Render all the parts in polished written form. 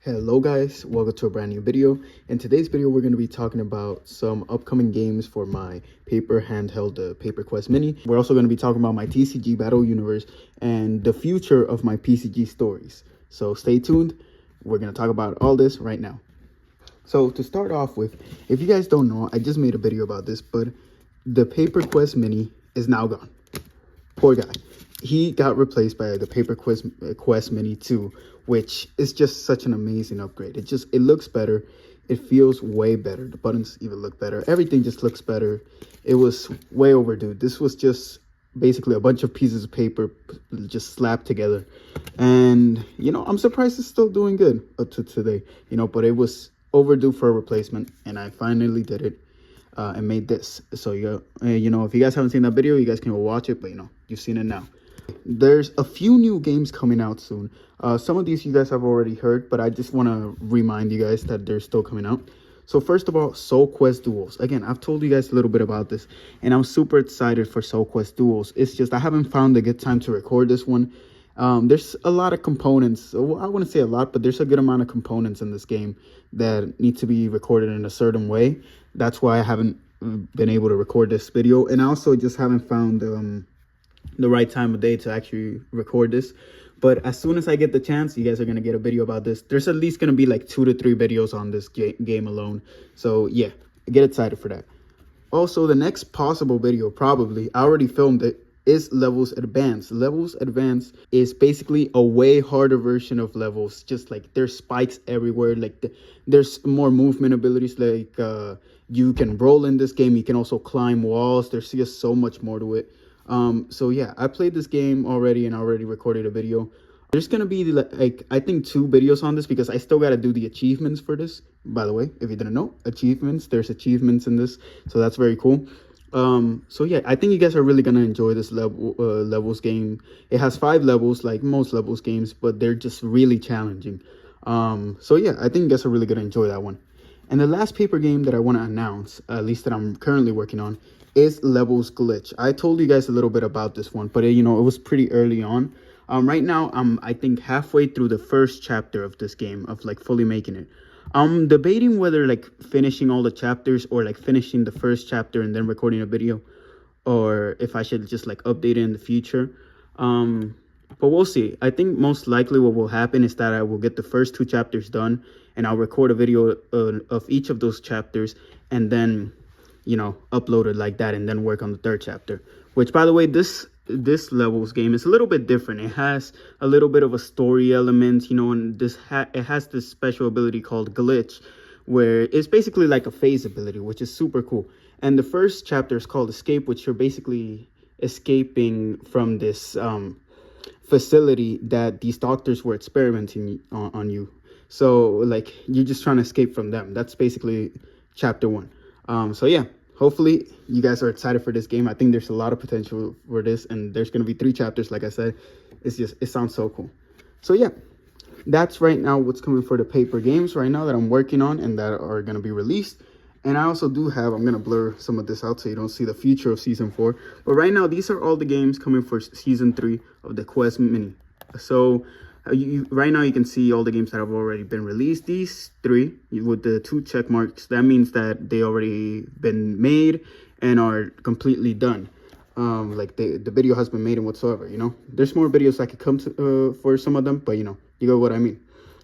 Hello guys, welcome to a brand new video. In today's video we're going to be talking about some upcoming games for my paper handheld Paper Quest Mini. We're also going to be talking about my TCG Battle Universe and the future of my PCG stories. So stay tuned, we're going to talk about all this right now. So to start off with, if you guys don't know, I just made a video about this, but the Paper Quest Mini is now gone. Poor guy. He got replaced by the Paper Quest Mini 2, which is just such an amazing upgrade. It looks better. It feels way better. The buttons even look better. Everything just looks better. It was way overdue. This was just basically a bunch of pieces of paper just slapped together. And, you know, I'm surprised it's still doing good up to today, you know, but it was overdue for a replacement, and I finally did it. And made this. So you know, if you guys haven't seen that video, you guys can go watch it, but you know, you've seen it now. There's a few new games coming out soon. Some of these you guys have already heard, but I just want to remind you guys that they're still coming out. So first of all, Quest Duels. Again, I've told you guys a little bit about this, and I'm super excited for Quest Duels. It's just I haven't found a good time to record this one. There's a lot of components. Well, I wouldn't say a lot, but there's a good amount of components in this game that need to be recorded in a certain way. That's why I haven't been able to record this video. And I also just haven't found the right time of day to actually record this. But as soon as I get the chance, you guys are going to get a video about this. There's at least going to be like 2 to 3 videos on this game alone. So yeah, get excited for that. Also, the next possible video, probably, I already filmed it, is Levels Advanced. Levels Advanced is basically a way harder version of Levels. Just like there's spikes everywhere. Like there's more movement abilities. Like you can roll in this game. You can also climb walls. There's just so much more to it. So yeah, I played this game already and I already recorded a video. There's gonna be like I think 2 videos on this because I still gotta do the achievements for this. By the way, if you didn't know, there's achievements in this, so that's very cool. So yeah, I think you guys are really gonna enjoy this levels game. It has 5 levels like most levels games, but they're just really challenging. So yeah, I think you guys are really gonna enjoy that one. And the last paper game that I want to announce, at least that I'm currently working on, is Levels Glitch. I told you guys a little bit about this one, but you know, it was pretty early on. Right now I'm I think halfway through the first chapter of this game, of like fully making it. I'm debating whether like finishing all the chapters or like finishing the first chapter and then recording a video, or if I should just like update it in the future. But we'll see. I think most likely what will happen is that I will get the first 2 chapters done and I'll record a video of each of those chapters and then, you know, upload it like that and then work on the 3rd chapter. Which, by the way, this levels game is a little bit different. It has a little bit of a story element, you know, and it has this special ability called Glitch, where it's basically like a phase ability, which is super cool. And the first chapter is called Escape, which you're basically escaping from this facility that these doctors were experimenting on you. So like you're just trying to escape from them. That's basically chapter 1. So yeah, hopefully you guys are excited for this game. I think there's a lot of potential for this, and there's going to be 3 chapters. Like I said, it sounds so cool. So yeah, that's right now what's coming for the paper games right now that I'm working on and that are going to be released. And I also do have, I'm going to blur some of this out so you don't see the future of season 4. But right now, these are all the games coming for season 3 of the Quest Mini. So right now you can see all the games that have already been released. These 3 with the 2 check marks, that means that they already been made and are completely done. Like the video has been made and whatsoever, you know. There's more videos that could come to, for some of them, but you know, you get what I mean.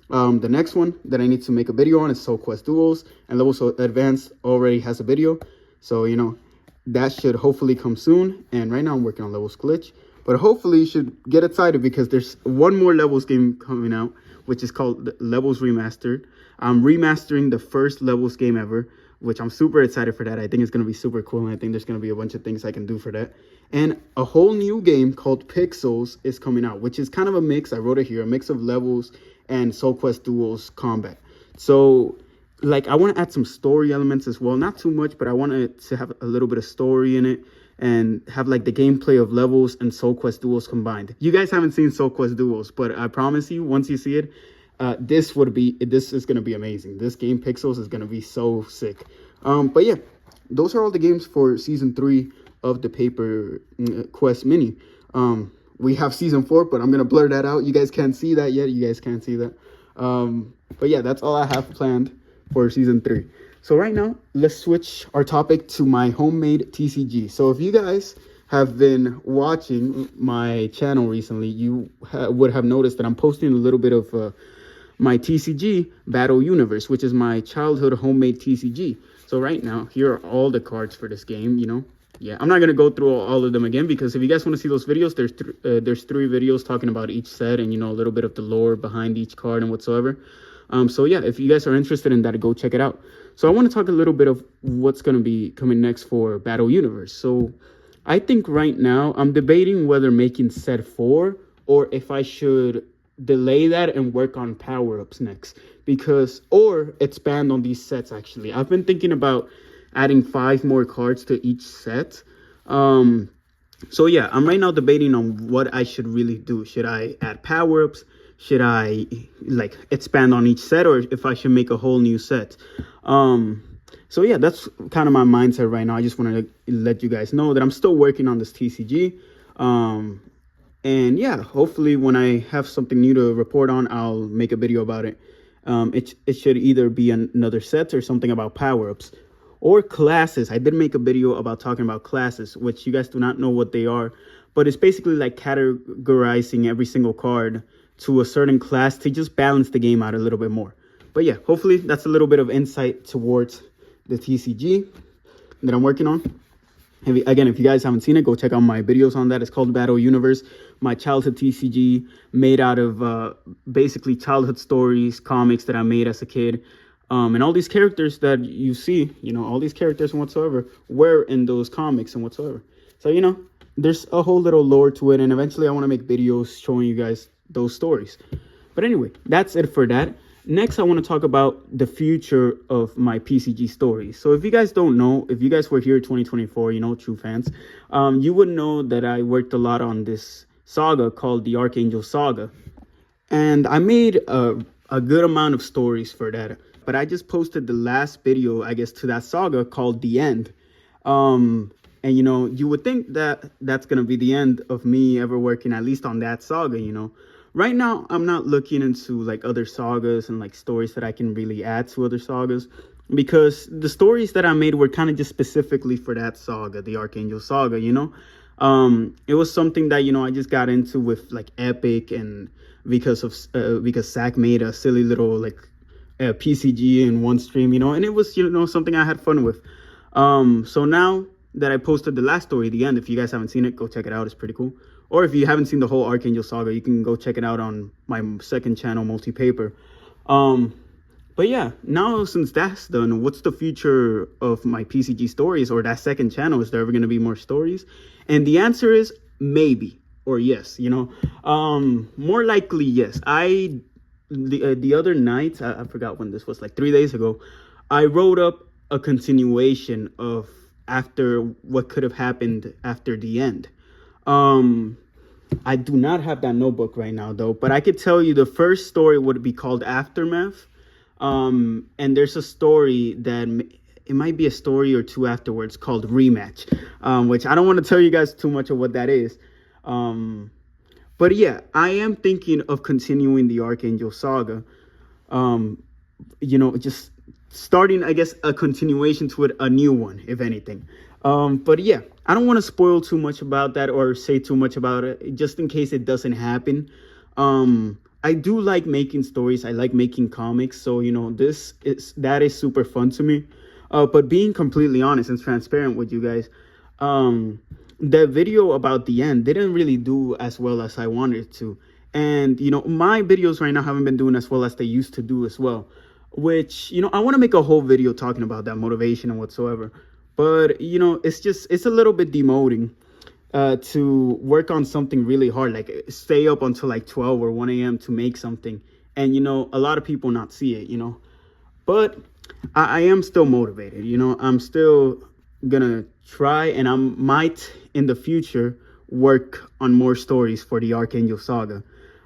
The next one that I need to make a video on is Quest Duels, and Levels Advanced already has a video, so you know that should hopefully come soon. And right now I'm working on Levels Glitch, but hopefully you should get excited because there's one more Levels game coming out, which is called Levels Remastered. I'm remastering the first Levels game ever, which I'm super excited for that. I think it's going to be super cool, and I think there's going to be a bunch of things I can do for that. And a whole new game called Pixels is coming out, which is kind of a mix. I wrote it here, a mix of Levels and Quest Duels combat. So like I want to add some story elements as well, not too much, but I want it to have a little bit of story in it and have like the gameplay of Levels and Quest Duels combined. You guys haven't seen Quest Duels, but I promise you, once you see it, this is going to be amazing. This game Pixels is going to be so sick. But yeah, those are all the games for season 3 of the Paper Quest Mini. We have season 4, but I'm going to blur that out. You guys can't see that yet. You guys can't see that. But yeah, that's all I have planned for season 3. So right now, let's switch our topic to my homemade TCG. So if you guys have been watching my channel recently, you would have noticed that I'm posting a little bit of my TCG Battle Universe, which is my childhood homemade TCG. So right now, here are all the cards for this game, you know. Yeah, I'm not going to go through all of them again, because if you guys want to see those videos, there's 3 videos talking about each set and, you know, a little bit of the lore behind each card and whatsoever. So yeah, if you guys are interested in that, go check it out. So I want to talk a little bit of what's going to be coming next for Battle Universe. So I think right now I'm debating whether making set 4 or if I should delay that and work on power-ups next, or expand on these sets. Actually, I've been thinking about adding 5 more cards to each set. So yeah, I'm right now debating on what I should really do. Should I add power-ups? Should I like expand on each set, or if I should make a whole new set? So yeah, that's kind of my mindset right now. I just want to let you guys know that I'm still working on this TCG. And yeah, hopefully when I have something new to report on, I'll make a video about it. It should either be another set or something about power-ups or classes. I did make a video about talking about classes, which you guys do not know what they are, but it's basically like categorizing every single card to a certain class to just balance the game out a little bit more. But yeah, hopefully that's a little bit of insight towards the TCG that I'm working on. Again, if you guys haven't seen it, go check out my videos on that. It's called Battle Universe, my childhood TCG made out of basically childhood stories, comics that I made as a kid. And all these characters that you see, you know, all these characters and whatsoever were in those comics and whatsoever. So, you know, there's a whole little lore to it. And eventually I want to make videos showing you guys those stories. But anyway, that's it for that. Next, I want to talk about the future of my PCG stories. So if you guys don't know, if you guys were here 2024, you know, true fans, you would know that I worked a lot on this saga called the Archangel Saga. And I made a good amount of stories for that. But I just posted the last video, I guess, to that saga called The End. And, you know, you would think that that's going to be the end of me ever working, at least on that saga, you know. Right now, I'm not looking into like other sagas and like stories that I can really add to other sagas, because the stories that I made were kind of just specifically for that saga, the Archangel Saga, you know. It was something that, you know, I just got into with like Epic, and because Zach made a silly little like PCG in one stream, you know, and it was, you know, something I had fun with. So now that I posted the last story, The End, if you guys haven't seen it, go check it out. It's pretty cool. Or if you haven't seen the whole Archangel Saga, you can go check it out on my second channel, Multi-Paper. But yeah, now since that's done, what's the future of my PCG stories, or that second channel? Is there ever going to be more stories? And the answer is maybe, or yes, you know. More likely yes. The other night, I forgot when this was, like 3 days ago, I wrote up a continuation of after what could have happened after The End. I do not have that notebook right now though, but I could tell you the first story would be called Aftermath. And there's a story that it might be a story or two afterwards called Rematch, which I don't want to tell you guys too much of what that is. But yeah, I am thinking of continuing the Archangel Saga. You know, just starting, I guess, a continuation to it, a new one, if anything. But yeah, I don't want to spoil too much about that or say too much about it, just in case it doesn't happen. I do like making stories. I like making comics. So, you know, that is super fun to me. But being completely honest and transparent with you guys, the video about The End didn't really do as well as I wanted to. And, you know, my videos right now haven't been doing as well as they used to do as well, which, you know, I want to make a whole video talking about that motivation and whatsoever. But, you know, it's a little bit demoting to work on something really hard, like stay up until like 12 or 1 a.m. to make something. And, you know, a lot of people not see it, you know. But I am still motivated, you know. I'm still gonna try, and I might in the future work on more stories for the Archangel Saga.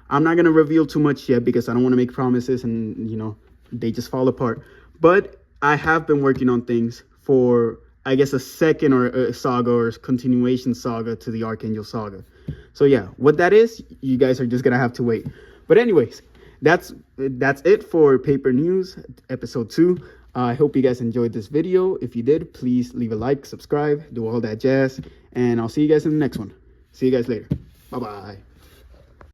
I'm not gonna reveal too much yet because I don't want to make promises and, you know, they just fall apart. But I have been working on things for, I guess, a second or a saga or continuation saga to the Archangel Saga. So yeah, what that is, you guys are just gonna have to wait. But anyways, that's it for Paper News episode 2. I hope you guys enjoyed this video. If you did, please leave a like, subscribe, do all that jazz, and I'll see you guys in the next one. See you guys later. Bye bye.